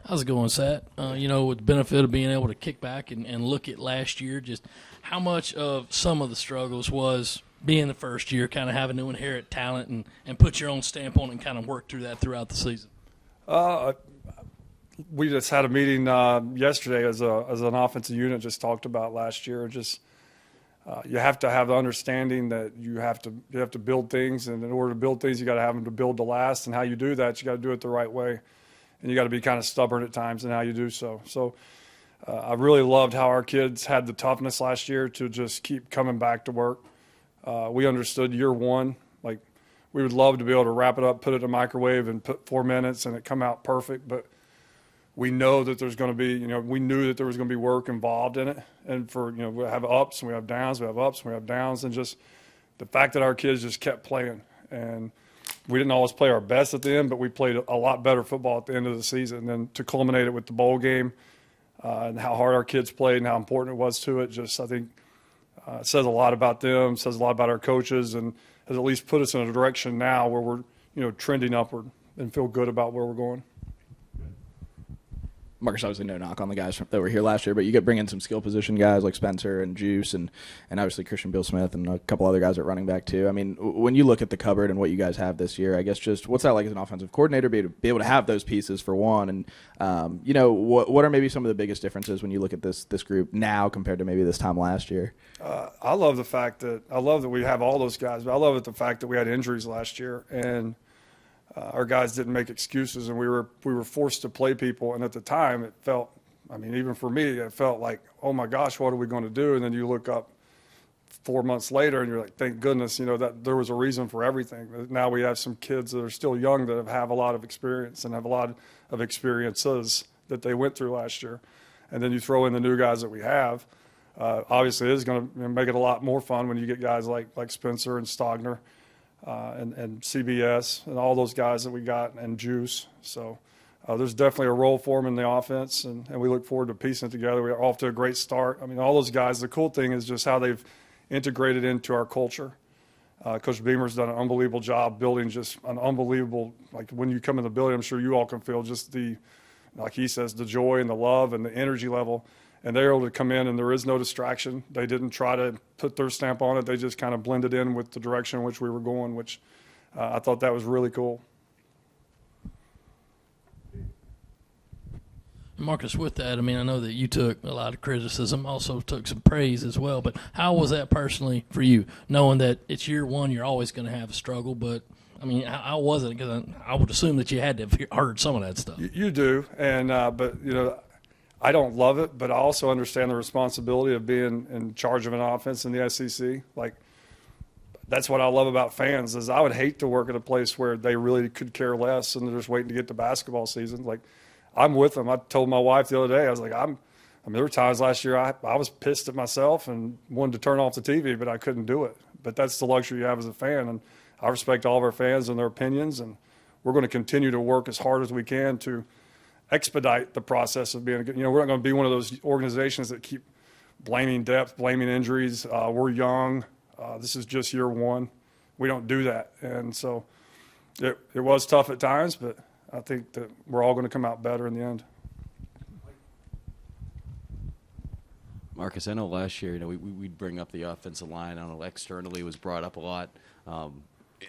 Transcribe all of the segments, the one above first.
How's it going, Sat? With the benefit of being able to kick back and look at last year, just how much of some of the struggles was being the first year, kind of having to inherit talent and put your own stamp on it and kind of work through that throughout the season? We just had a meeting yesterday as an offensive unit, just talked about last year. You have to have the understanding that you have to build things, and in order to build things, you got to have them to build to last. And how you do that, you got to do it the right way, and you got to be kind of stubborn at times in how you do so. I really loved how our kids had the toughness last year to just keep coming back to work. We understood year one, like we would love to be able to wrap it up, put it in a microwave, and put 4 minutes, and it come out perfect, but we know that there's going to be, we knew that there was going to be work involved in it. And we have ups and we have downs, we have ups and we have downs. And just the fact that our kids just kept playing. And we didn't always play our best at the end, but we played a lot better football at the end of the season. And then to culminate it with the bowl game and how hard our kids played and how important it was to it, I think it says a lot about them, says a lot about our coaches, and has at least put us in a direction now where we're, trending upward and feel good about where we're going. Marcus, obviously no knock on the guys that were here last year, but you get bring in some skill position guys like Spencer and Juice and obviously Christian Bill Smith and a couple other guys at running back too. I mean, when you look at the cupboard and what you guys have this year, I guess just what's that like as an offensive coordinator, be able to have those pieces for one, and what are maybe some of the biggest differences when you look at this group now compared to maybe this time last year? I love that we have all those guys, but I love the fact that we had injuries last year and our guys didn't make excuses, and we were forced to play people. And at the time, it felt, even for me, it felt like, oh my gosh, what are we going to do? And then you look up 4 months later, and you're like, thank goodness, that there was a reason for everything. Now we have some kids that are still young that have a lot of experience and have a lot of experiences that they went through last year. And then you throw in the new guys that we have. Obviously, it is going to make it a lot more fun when you get guys like Spencer and Stogner. And CBS and all those guys that we got and Juice. So there's definitely a role for them in the offense, and we look forward to piecing it together. We're off to a great start. All those guys, the cool thing is just how they've integrated into our culture. Coach Beamer's done an unbelievable job building just an unbelievable, like when you come in the building, I'm sure you all can feel just like he says, the joy and the love and the energy level. And they're able to come in, and there is no distraction. They didn't try to put their stamp on it. They just kind of blended in with the direction in which we were going, which I thought that was really cool. Marcus, with that, I know that you took a lot of criticism, also took some praise as well, but how was that personally for you, knowing that it's year one, you're always going to have a struggle, but how was it? Because I would assume that you had to have heard some of that stuff. You do, and I don't love it, but I also understand the responsibility of being in charge of an offense in the SEC. Like, that's what I love about fans is I would hate to work at a place where they really could care less and they're just waiting to get to basketball season. Like, I'm with them. I told my wife the other day, I was like, there were times last year I was pissed at myself and wanted to turn off the TV, but I couldn't do it. But that's the luxury you have as a fan, and I respect all of our fans and their opinions, and we're going to continue to work as hard as we can to expedite the process of being a good. We're not going to be one of those organizations that keep blaming depth, blaming injuries. We're young. This is just year one. We don't do that. And so it was tough at times, but I think that we're all going to come out better in the end. Marcus, I know last year, we'd bring up the offensive line. I don't know, externally it was brought up a lot.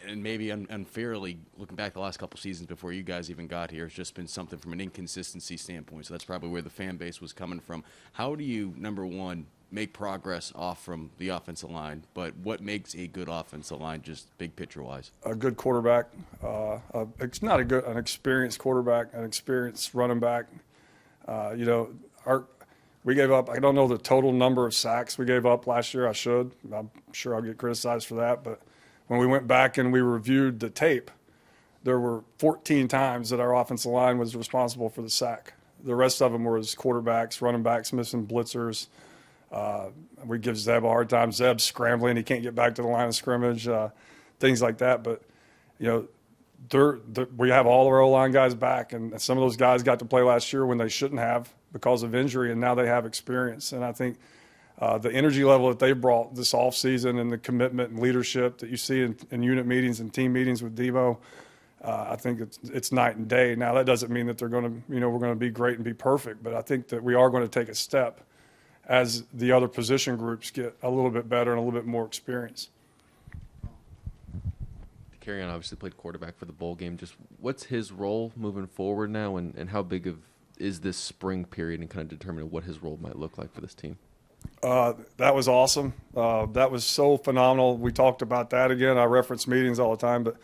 And maybe unfairly, looking back the last couple seasons before you guys even got here, it's just been something from an inconsistency standpoint. So that's probably where the fan base was coming from. How do you, number one, make progress off from the offensive line? But what makes a good offensive line, just big picture-wise? A good quarterback. It's not an experienced quarterback, an experienced running back. We gave up, I don't know the total number of sacks we gave up last year. I should. I'm sure I'll get criticized for that, but when we went back and we reviewed the tape, there were 14 times that our offensive line was responsible for the sack. The rest of them were as quarterbacks, running backs, missing blitzers. We give Zeb a hard time. Zeb's scrambling. He can't get back to the line of scrimmage, things like that. But, we have all of our O-line guys back, and some of those guys got to play last year when they shouldn't have because of injury, and now they have experience. And I think the energy level that they brought this offseason and the commitment and leadership that you see in unit meetings and team meetings with Devo I think it's night and day. Now that doesn't mean that they're going to, we're going to be great and be perfect, but I think that we are going to take a step as the other position groups get a little bit better and a little bit more experience. Kerryon obviously played quarterback for the bowl game. Just what's his role moving forward now, and how big of is this spring period in kind of determining what his role might look like for this team? That was awesome. That was so phenomenal. We talked about that again. I reference meetings all the time, but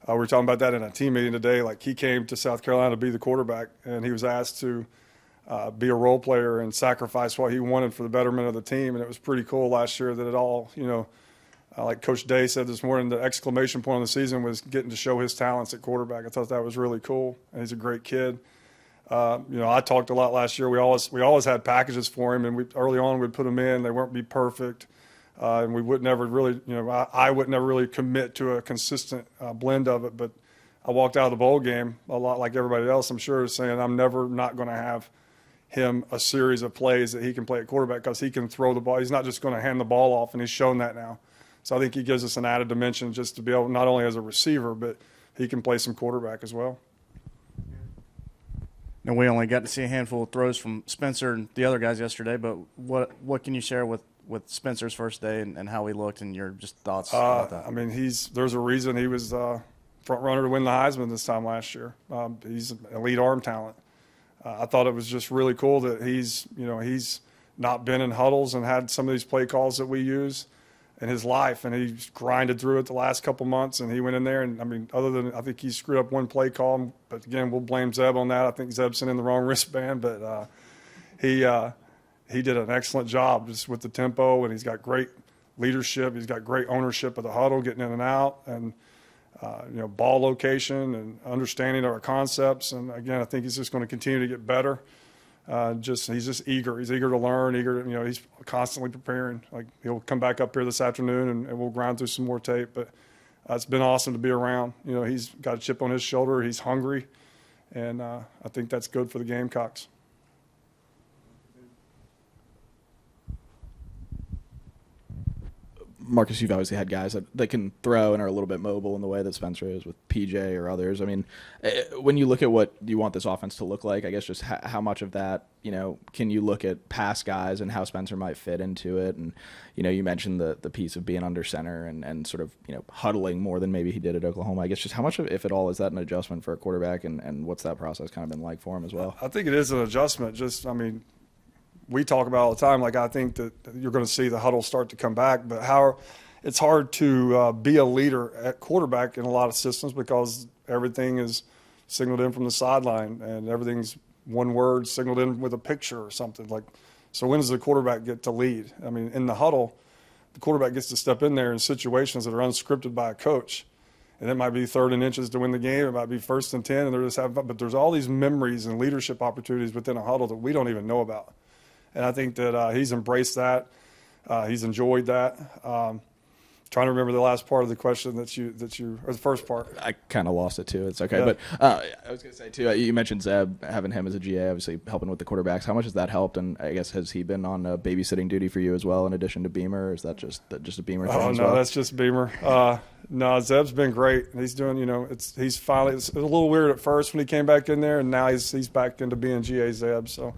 we were talking about that in a team meeting today. Like, he came to South Carolina to be the quarterback, and he was asked to be a role player and sacrifice what he wanted for the betterment of the team. And it was pretty cool last year that it all, like Coach Day said this morning, the exclamation point of the season was getting to show his talents at quarterback. I thought that was really cool, and he's a great kid. I talked a lot last year. We always had packages for him, and early on we'd put them in. They weren't be perfect, and we would never really, I would never really commit to a consistent blend of it. But I walked out of the bowl game a lot like everybody else, I'm sure, saying I'm never not going to have him a series of plays that he can play at quarterback, because he can throw the ball. He's not just going to hand the ball off, and he's shown that now. So I think he gives us an added dimension just to be able, not only as a receiver, but he can play some quarterback as well. And we only got to see a handful of throws from Spencer and the other guys yesterday, but what can you share with Spencer's first day and how he looked and your just thoughts about that? I mean, there's a reason he was front runner to win the Heisman this time last year. He's an elite arm talent. I thought it was just really cool that he's not been in huddles and had some of these play calls that we use in his life, and he's grinded through it the last couple months, and he went in there, and I mean, other than I think he screwed up one play call, but again, we'll blame Zeb on that. I think Zeb sent in the wrong wristband, but he did an excellent job just with the tempo, and he's got great leadership. He's got great ownership of the huddle, getting in and out, and ball location and understanding of our concepts. And again, I think he's just going to continue to get better. He's just eager. He's eager to learn, he's constantly preparing. Like, he'll come back up here this afternoon and we'll grind through some more tape. But it's been awesome to be around. He's got a chip on his shoulder. He's hungry. And I think that's good for the Gamecocks. Marcus, you've obviously had guys that can throw and are a little bit mobile in the way that Spencer is with PJ or others. I mean, when you look at what you want this offense to look like, I guess just how much of that, can you look at past guys and how Spencer might fit into it? And, you mentioned the piece of being under center and sort of, huddling more than maybe he did at Oklahoma. I guess just how much, if at all, is that an adjustment for a quarterback, and what's that process kind of been like for him as well? I think it is an adjustment. We talk about all the time, like, I think that you're going to see the huddle start to come back, but it's hard to be a leader at quarterback in a lot of systems, because everything is signaled in from the sideline and everything's one word signaled in with a picture or something. Like, so when does the quarterback get to lead? I mean, in the huddle, the quarterback gets to step in there in situations that are unscripted by a coach. And it might be 3rd and inches to win the game. It might be 1st and 10, and they're just having fun. But there's all these memories and leadership opportunities within a huddle that we don't even know about. And I think that he's embraced that. He's enjoyed that. Trying to remember the last part of the question or the first part. I kind of lost it too. It's okay. Yeah. But I was going to say too, you mentioned Zeb, having him as a GA, obviously helping with the quarterbacks. How much has that helped? And I guess, has he been on babysitting duty for you as well, in addition to Beamer? Or is that just a Beamer thing? Oh, no, that's just Beamer. No, Zeb's been great. He's doing, he's finally, it's a little weird at first when he came back in there, and now he's back into being GA Zeb. So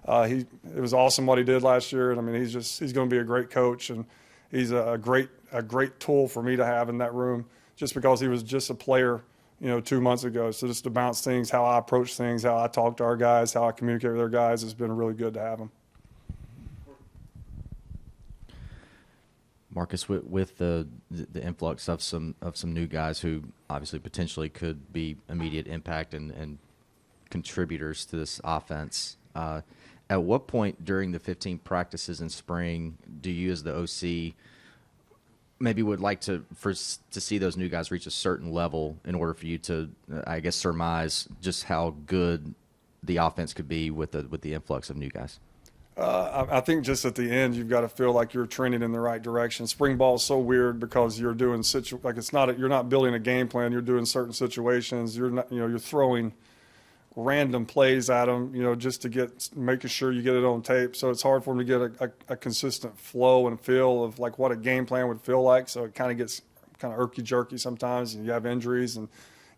it was awesome what he did last year. And I mean, he's going to be a great coach, and he's a great tool for me to have in that room, just because he was just a player, 2 months ago. So just to bounce things, how I approach things, how I talk to our guys, how I communicate with our guys, has been really good to have him. Marcus, with the influx of some new guys who obviously potentially could be immediate impact and contributors to this offense, at what point during the 15 practices in spring do you, as the OC, maybe would like to see those new guys reach a certain level in order for you to, I guess, surmise just how good the offense could be with the influx of new guys? I think just at the end, you've got to feel like you're trending in the right direction. Spring ball is so weird because you're doing you're not building a game plan. You're doing certain situations. You're not, you're throwing random plays at them, just to making sure you get it on tape. So it's hard for them to get a consistent flow and feel of like what a game plan would feel like. So it kind of gets kind of irky jerky sometimes, and you have injuries, and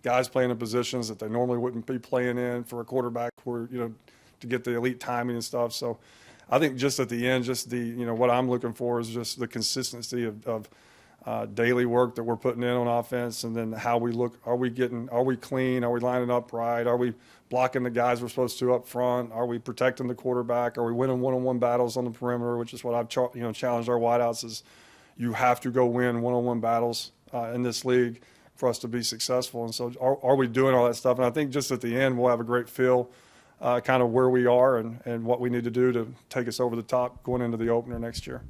guys playing in positions that they normally wouldn't be playing in for a quarterback, where to get the elite timing and stuff. So I think just at the end, just what I'm looking for is just the consistency of daily work that we're putting in on offense, and then how we look. Are we clean? Are we lining up right? Are we blocking the guys we're supposed to up front? Are we protecting the quarterback? Are we winning one-on-one battles on the perimeter, which is what I've challenged our wideouts is you have to go win one-on-one battles in this league for us to be successful. And so are we doing all that stuff? And I think just at the end we'll have a great feel kind of where we are and what we need to do to take us over the top going into the opener next year.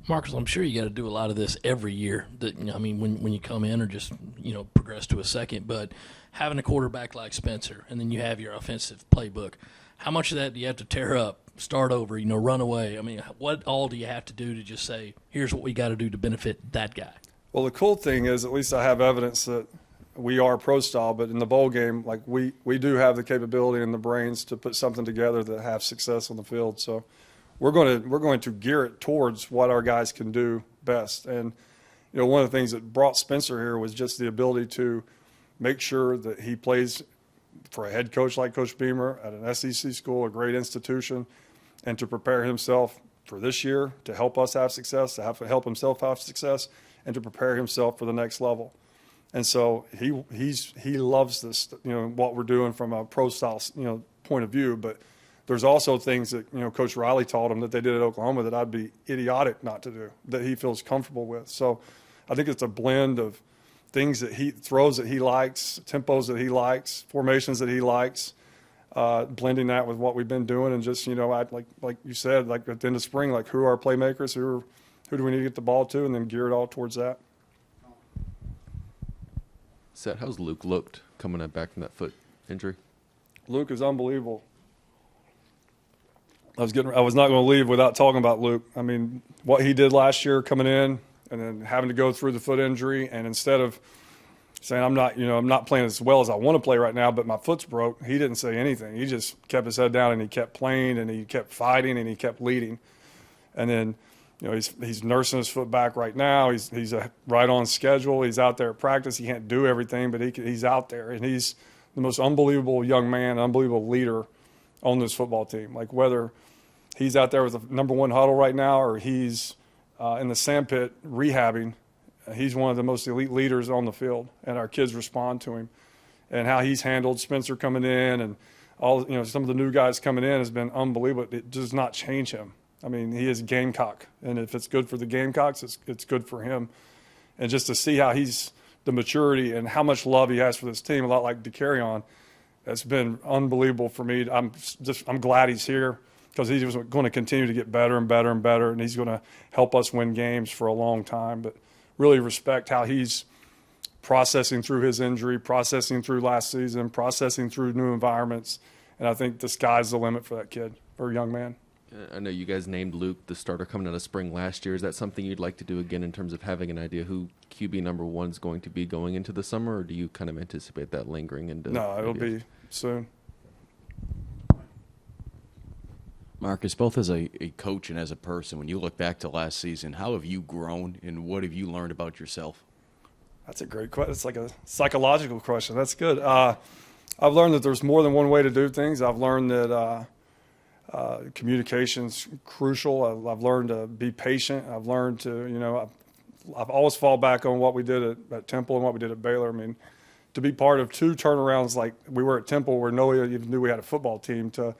Marcus, I'm sure you got to do a lot of this every year. When you come in or just progress to a second, but having a quarterback like Spencer, and then you have your offensive playbook. How much of that do you have to tear up, start over, run away? I mean, what all do you have to do to just say, here's what we got to do to benefit that guy? Well, the cool thing is, at least I have evidence that we are pro style, but in the bowl game, like we do have the capability and the brains to put something together that have success on the field. So we're going to gear it towards what our guys can do best. And one of the things that brought Spencer here was just the ability to make sure that he plays for a head coach like Coach Beamer at an SEC school, a great institution, and to prepare himself for this year to help us have success, to help himself have success, and to prepare himself for the next level. And so he loves this, what we're doing from a pro style, point of view. But there's also things that Coach Riley taught him that they did at Oklahoma that I'd be idiotic not to do, that he feels comfortable with. So I think it's a blend of things throws that he likes, tempos that he likes, formations that he likes, blending that with what we've been doing, and just like you said, like at the end of spring, like who are our playmakers, who do we need to get the ball to, and then gear it all towards that. Seth, how's Luke looked coming back from that foot injury? Luke is unbelievable. I was not going to leave without talking about Luke. I mean, what he did last year coming in and then having to go through the foot injury, and instead of saying I'm not playing as well as I want to play right now, but my foot's broke, he didn't say anything. He just kept his head down and he kept playing and he kept fighting and he kept leading. And then he's nursing his foot back right now. He's right on schedule. He's out there at practice. He can't do everything, but he's out there, and he's the most unbelievable young man, unbelievable leader on this football team. Like whether he's out there with the number one huddle right now or he's in the sandpit rehabbing, he's one of the most elite leaders on the field, and our kids respond to him. And how he's handled Spencer coming in and all some of the new guys coming in has been unbelievable. It does not change him. I mean, he is Gamecock, and if it's good for the Gamecocks, it's good for him. And just to see how he's the maturity and how much love he has for this team, a lot like DeCarrion, that's been unbelievable for me. I'm glad he's here because he's going to continue to get better and better and better, and he's going to help us win games for a long time. But really respect how he's processing through his injury, processing through last season, processing through new environments, and I think the sky's the limit for that kid or young man. I know you guys named Luke the starter coming out of spring last year. Is that something you'd like to do again in terms of having an idea who QB number one is going to be going into the summer, or do you kind of anticipate that lingering into? No, it'll be soon. Marcus, both as a coach and as a person, when you look back to last season, how have you grown and what have you learned about yourself? That's a great question. It's like a psychological question. That's good. I've learned that there's more than one way to do things. I've learned that communication's crucial. I've learned to be patient. I've learned to, I've always fall back on what we did at Temple and what we did at Baylor. I mean, to be part of two turnarounds like we were at Temple where nobody even knew we had a football team, to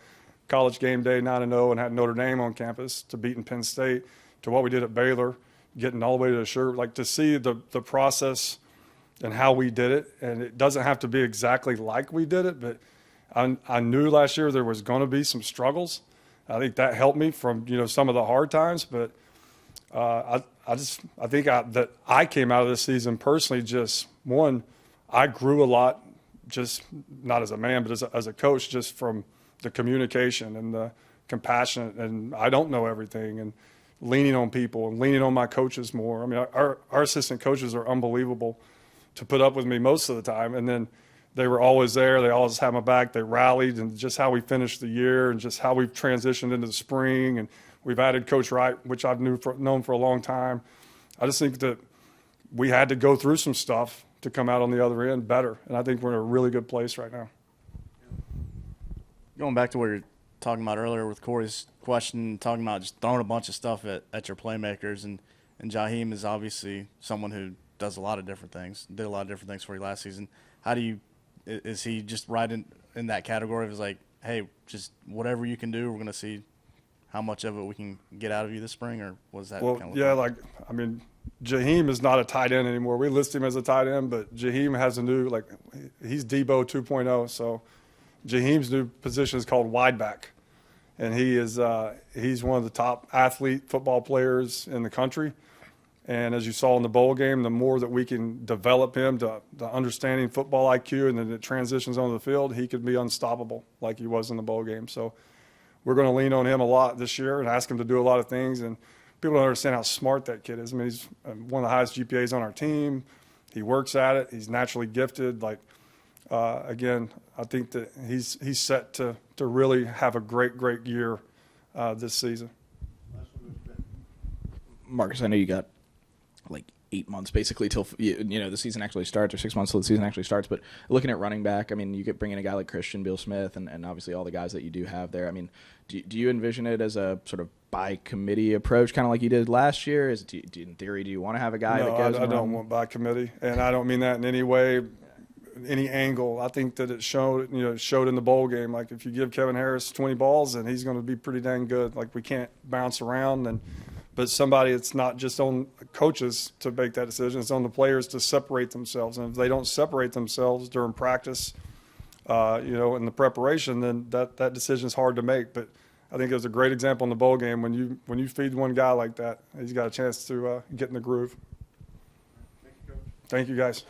College game day 9-0 and had Notre Dame on campus, to beating Penn State, to what we did at Baylor, getting all the way to the shirt, like to see the process and how we did it. And it doesn't have to be exactly like we did it, but I knew last year there was going to be some struggles. I think that helped me from some of the hard times, but I think that I came out of this season personally just one, I grew a lot, just not as a man, but as a coach, just from the communication and the compassion, and I don't know everything, and leaning on people and leaning on my coaches more. I mean, our assistant coaches are unbelievable to put up with me most of the time, and then they were always there. They always had my back. They rallied, and just how we finished the year and just how we've transitioned into the spring, and we've added Coach Wright, which I've known for a long time. I just think that we had to go through some stuff to come out on the other end better. And I think we're in a really good place right now. Going back to what you were talking about earlier with Corey's question, talking about just throwing a bunch of stuff at your playmakers, and Jaheim is obviously someone who does a lot of different things, did a lot of different things for you last season. Is he just right in that category of like, hey, just whatever you can do, we're going to see how much of it we can get out of you this spring, or was that? Well, yeah, Jaheim is not a tight end anymore. We list him as a tight end, but Jaheim has a new, he's Debo 2.0. So Jaheim's new position is called wide back. And he's one of the top athlete football players in the country. And as you saw in the bowl game, the more that we can develop him to understanding football IQ, and then it transitions onto the field, he could be unstoppable like he was in the bowl game. So we're going to lean on him a lot this year and ask him to do a lot of things. And people don't understand how smart that kid is. I mean, he's one of the highest GPAs on our team. He works at it. He's naturally gifted. Again, I think that he's set to really have a great year this season. Marcus, I know you got 8 months basically till the season actually starts, or 6 months till the season actually starts. But looking at running back, I mean, you could bring in a guy like Christian, Bill Smith, and obviously all the guys that you do have there. I mean, do you envision it as a sort of by committee approach, kind of like you did last year? In theory, do you want to have a guy that goes? No, I don't want by committee, and I don't mean that in any way, any angle. I think that it showed in the bowl game. Like, if you give Kevin Harris 20 balls, and he's going to be pretty dang good. Like, we can't bounce around But somebody, it's not just on coaches to make that decision. It's on the players to separate themselves. And if they don't separate themselves during practice, in the preparation, then that decision is hard to make. But I think it was a great example in the bowl game. When you feed one guy like that, he's got a chance to get in the groove. Thank you, guys.